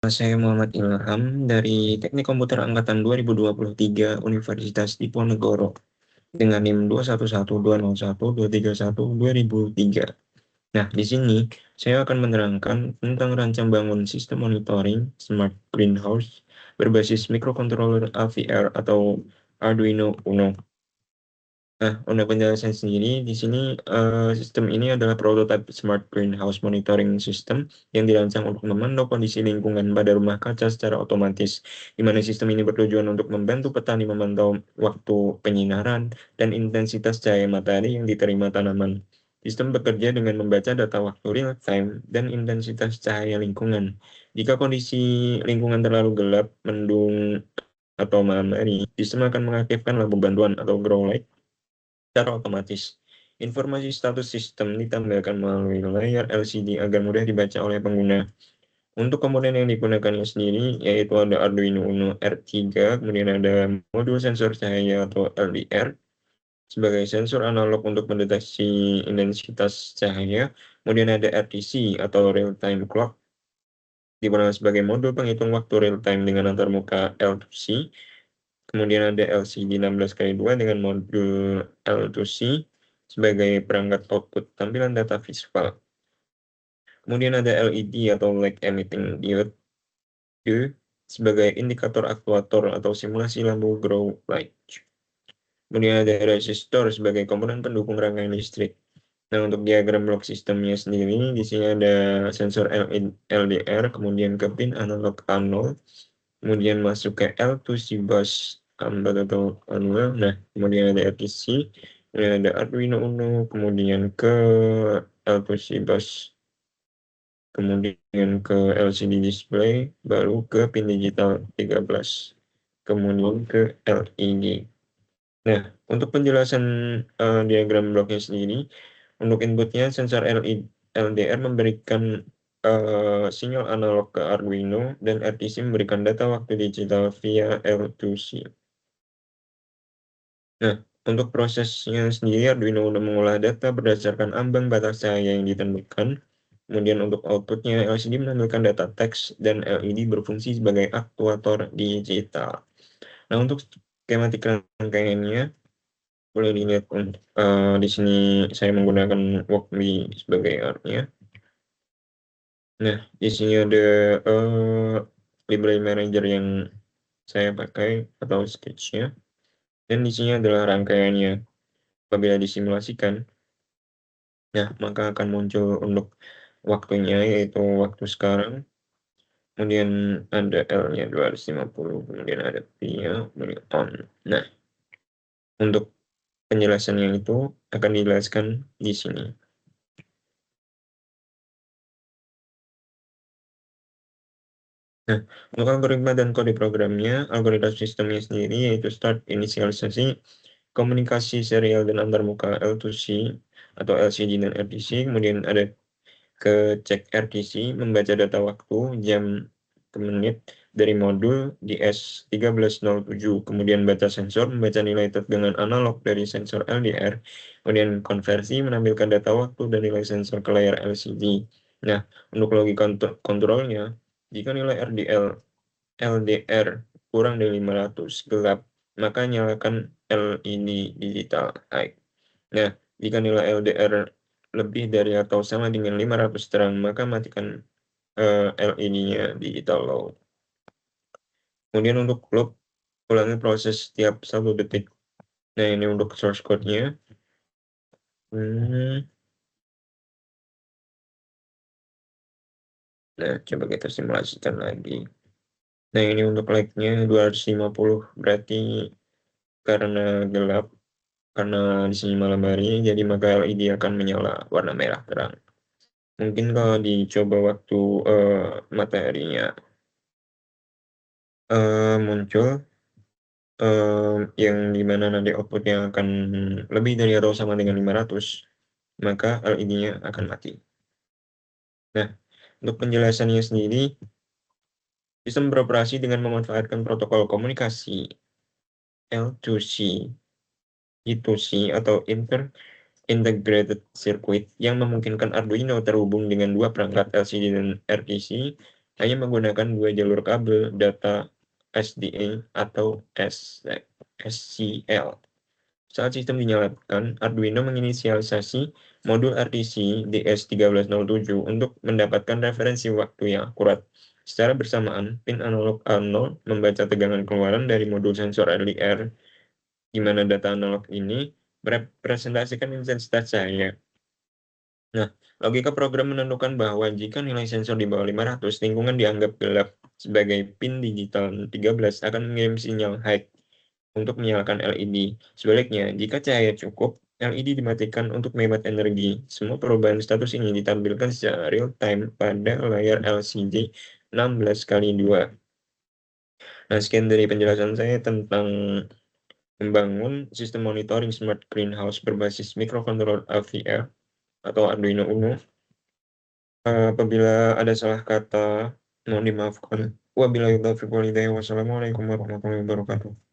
Saya Muhammad Ilham dari Teknik Komputer Angkatan 2023 Universitas Diponegoro dengan NIM 2112012312003. Nah, di sini saya akan menerangkan tentang rancang bangun sistem monitoring Smart Greenhouse berbasis microcontroller AVR atau Arduino Uno. Nah, untuk penjelasan sendiri, di sini sistem ini adalah prototipe Smart Greenhouse Monitoring System yang dirancang untuk memantau kondisi lingkungan pada rumah kaca secara otomatis, di mana sistem ini bertujuan untuk membantu petani memantau waktu penyinaran dan intensitas cahaya matahari yang diterima tanaman. Sistem bekerja dengan membaca data waktu real-time dan intensitas cahaya lingkungan. Jika kondisi lingkungan terlalu gelap, mendung, atau malam hari, sistem akan mengaktifkan lampu bantuan atau grow light secara otomatis. Informasi status sistem ditampilkan melalui layar LCD agar mudah dibaca oleh pengguna. Untuk komponen yang digunakannya sendiri, yaitu ada Arduino Uno R3, kemudian ada modul sensor cahaya atau LDR, sebagai sensor analog untuk mendeteksi intensitas cahaya, kemudian ada RTC atau real-time clock, dimana sebagai modul penghitung waktu real-time dengan antarmuka L2C, kemudian ada LCD 16x2 dengan modul L2C, sebagai perangkat output tampilan data visual. Kemudian ada LED atau light emitting diode sebagai indikator aktuator atau simulasi lampu grow light. Kemudian ada resistor sebagai komponen pendukung rangkaian listrik. Nah, untuk diagram blok sistemnya sendiri, di sini ada sensor LDR, kemudian ke pin analog A0, kemudian masuk ke L2C bus atau A2. Nah, kemudian ada RTC, kemudian ada Arduino Uno, kemudian ke L2C bus, kemudian ke LCD display, baru ke pin digital 13, kemudian ke LED. Nah, untuk penjelasan diagram bloknya sendiri, untuk inputnya sensor LDR memberikan sinyal analog ke Arduino dan RTC memberikan data waktu digital via L2C. Nah, untuk prosesnya sendiri, Arduino Uno mengolah data berdasarkan ambang batas cahaya yang ditentukan. Kemudian untuk outputnya, LCD menampilkan data teks dan LED berfungsi sebagai aktuator digital. Nah, untuk skematik rangkaiannya, boleh dilihat di sini saya menggunakan Walkme sebagai artnya. Nah, di sini ada library manager yang saya pakai atau sketch-nya. Dan di sini adalah rangkaiannya. Apabila disimulasikan, nah maka akan muncul untuk waktunya, yaitu waktu sekarang. Kemudian ada L-nya 250, kemudian ada P-nya, kemudian on. Nah, untuk penjelasannya itu akan dijelaskan di sini. Nah, untuk algoritma dan kode programnya, algoritma sistemnya sendiri yaitu start inisialisasi, komunikasi serial dan antarmuka L2C atau LCD dan RTC, kemudian ada ke cek RTC, membaca data waktu jam ke menit dari modul di S1307, kemudian baca sensor, membaca nilai tegangan analog dari sensor LDR, kemudian konversi menampilkan data waktu dan nilai sensor ke layar LCD. Nah, untuk logika kontrolnya, jika nilai LDR kurang dari 500 gelap, maka nyalakan LED digital high. Nah, jika nilai LDR lebih dari atau sama dengan 500 terang, maka matikan LED-nya digital low. Kemudian untuk loop, ulangi proses setiap 1 detik. Nah, ini untuk source code-nya. Nah, coba kita simulasikan lagi. Nah, ini untuk light-nya 250, berarti karena gelap, karena di sini malam hari, jadi maka LED akan menyala warna merah terang. Mungkin kalau dicoba waktu mataharinya muncul, yang dimana nanti outputnya akan lebih dari atau sama dengan 500, maka LED-nya akan mati. Nah, untuk penjelasannya sendiri, sistem beroperasi dengan memanfaatkan protokol komunikasi L2C, I2C atau Integrated Circuit yang memungkinkan Arduino terhubung dengan dua perangkat LCD dan RTC hanya menggunakan 2 jalur kabel data SDA atau SCL. Saat sistem dinyalakan, Arduino menginisialisasi modul RTC DS1307 untuk mendapatkan referensi waktu yang akurat. Secara bersamaan, pin analog A0 membaca tegangan keluaran dari modul sensor LDR, di mana data analog ini merepresentasikan intensitas cahaya. Nah, logika program menentukan bahwa jika nilai sensor di bawah 500, lingkungan dianggap gelap. Sebagai pin digital 13 akan mengirim sinyal high untuk menyalakan LED. Sebaliknya, jika cahaya cukup, LED dimatikan untuk menghemat energi. Semua perubahan status ini ditampilkan secara real time pada layar LCD 16x2. Nah, sekian dari penjelasan saya tentang membangun sistem monitoring smart greenhouse berbasis microcontroller AVR atau Arduino Uno. Apabila ada salah kata, mohon dimaafkan. Wabillahi taufiq wal hidayah. Wassalamualaikum warahmatullahi wabarakatuh.